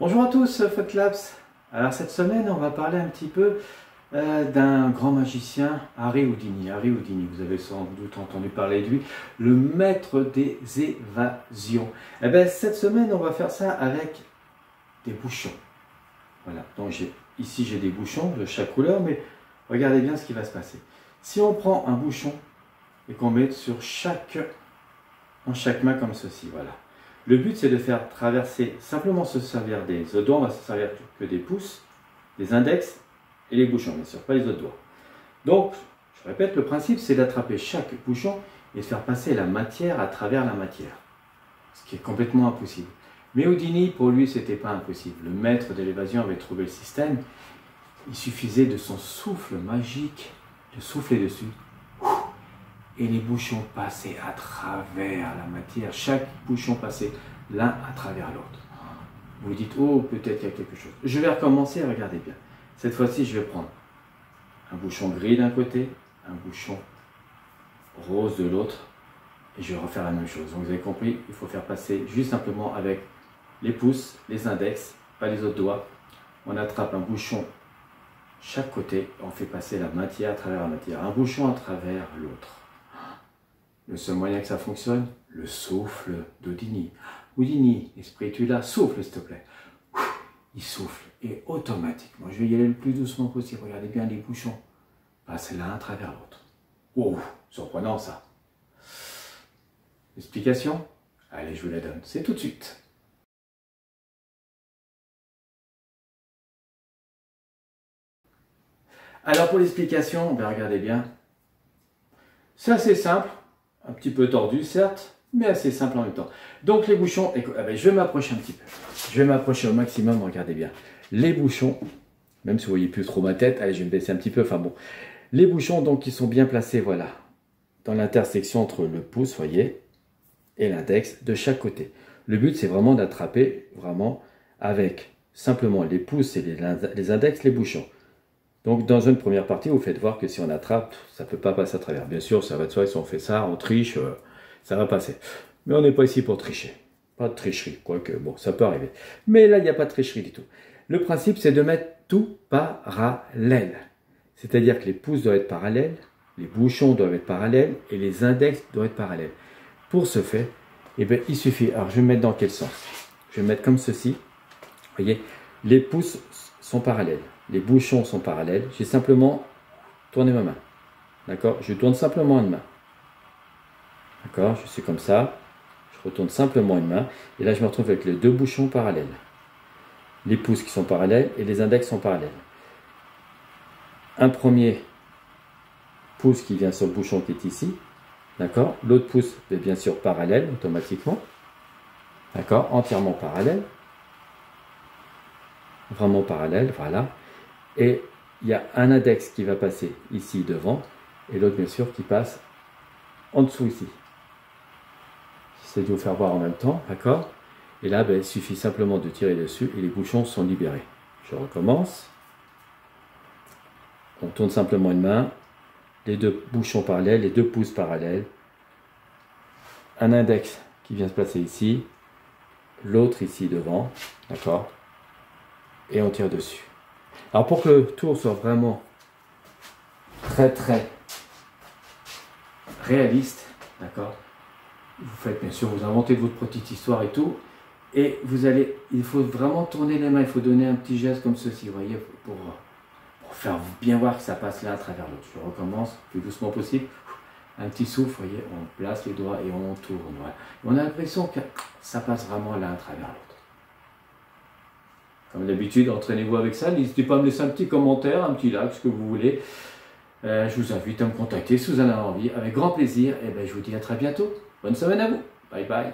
Bonjour à tous, Fotlabs. Alors cette semaine, on va parler un petit peu d'un grand magicien, Harry Houdini. Harry Houdini, vous avez sans doute entendu parler de lui, le maître des évasions. Et bien cette semaine, on va faire ça avec des bouchons. Voilà, donc ici j'ai des bouchons de chaque couleur, mais regardez bien ce qui va se passer. Si on prend un bouchon et qu'on met sur chaque main comme ceci, voilà. Le but, c'est de faire traverser, simplement se servir des autres doigts, on va se servir que des pouces, des index et les bouchons, bien sûr, pas les autres doigts. Donc, je répète, le principe, c'est d'attraper chaque bouchon et de faire passer la matière à travers la matière, ce qui est complètement impossible. Mais Houdini, pour lui, c'était pas impossible. Le maître de l'évasion avait trouvé le système. Il suffisait de son souffle magique, de souffler dessus. Et les bouchons passaient à travers la matière. Chaque bouchon passait l'un à travers l'autre. Vous dites, oh, peut-être qu'il y a quelque chose. Je vais recommencer, regardez bien. Cette fois-ci, je vais prendre un bouchon gris d'un côté, un bouchon rose de l'autre, et je vais refaire la même chose. Donc vous avez compris, il faut faire passer juste simplement avec les pouces, les index, pas les autres doigts. On attrape un bouchon chaque côté, on fait passer la matière à travers la matière. Un bouchon à travers l'autre. Le seul moyen que ça fonctionne, le souffle d'Houdini. Houdini, esprit, tu là, souffle s'il te plaît. Il souffle et automatiquement, je vais y aller le plus doucement possible. Regardez bien les bouchons. Passent l'un à travers l'autre. Oh, surprenant ça. Explication? Allez, je vous la donne. C'est tout de suite. Alors pour l'explication, ben regardez bien. C'est assez simple. Un petit peu tordu, certes, mais assez simple en même temps. Donc les bouchons, je vais m'approcher un petit peu. Je vais m'approcher au maximum, regardez bien. Les bouchons, même si vous ne voyez plus trop ma tête, allez, je vais me baisser un petit peu, enfin bon. Les bouchons, donc, qui sont bien placés, voilà, dans l'intersection entre le pouce, voyez, et l'index de chaque côté. Le but, c'est vraiment d'attraper, vraiment, avec simplement les pouces et les index, les bouchons. Donc, dans une première partie, vous faites voir que si on attrape, ça ne peut pas passer à travers. Bien sûr, ça va de soi, si on fait ça, on triche, ça va passer. Mais on n'est pas ici pour tricher. Pas de tricherie, quoique, bon, ça peut arriver. Mais là, il n'y a pas de tricherie du tout. Le principe, c'est de mettre tout parallèle. C'est-à-dire que les pouces doivent être parallèles, les bouchons doivent être parallèles et les index doivent être parallèles. Pour ce fait, eh bien, il suffit. Alors, je vais me mettre dans quel sens? Je vais me mettre comme ceci. Vous voyez, les pouces sont parallèles. Les bouchons sont parallèles. J'ai simplement tourné ma main. D'accord? Je tourne simplement une main. D'accord? Je suis comme ça. Je retourne simplement une main. Et là, je me retrouve avec les deux bouchons parallèles. Les pouces qui sont parallèles et les index sont parallèles. Un premier pouce qui vient sur le bouchon qui est ici. D'accord? L'autre pouce est bien sûr parallèle automatiquement. D'accord? Entièrement parallèle. Vraiment parallèle, voilà. Et il y a un index qui va passer ici devant et l'autre bien sûr qui passe en dessous ici. J'essaie de vous faire voir en même temps, d'accord? Et là, il suffit simplement de tirer dessus et les bouchons sont libérés. Je recommence. On tourne simplement une main, les deux bouchons parallèles, les deux pouces parallèles, un index qui vient se placer ici, l'autre ici devant, d'accord? Et on tire dessus. Alors pour que le tour soit vraiment très réaliste, d'accord, vous faites bien sûr, vous inventez votre petite histoire et tout, et il faut vraiment tourner les mains, il faut donner un petit geste comme ceci, vous voyez, pour faire bien voir que ça passe l'un à travers l'autre. Je recommence le plus doucement possible, un petit souffle, vous voyez, on place les doigts et on tourne, voilà. On a l'impression que ça passe vraiment l'un à travers l'autre. Comme d'habitude, entraînez-vous avec ça. N'hésitez pas à me laisser un petit commentaire, un petit like, ce que vous voulez. Je vous invite à me contacter si vous en avez envie. Avec grand plaisir. Et je vous dis à très bientôt. Bonne semaine à vous. Bye bye.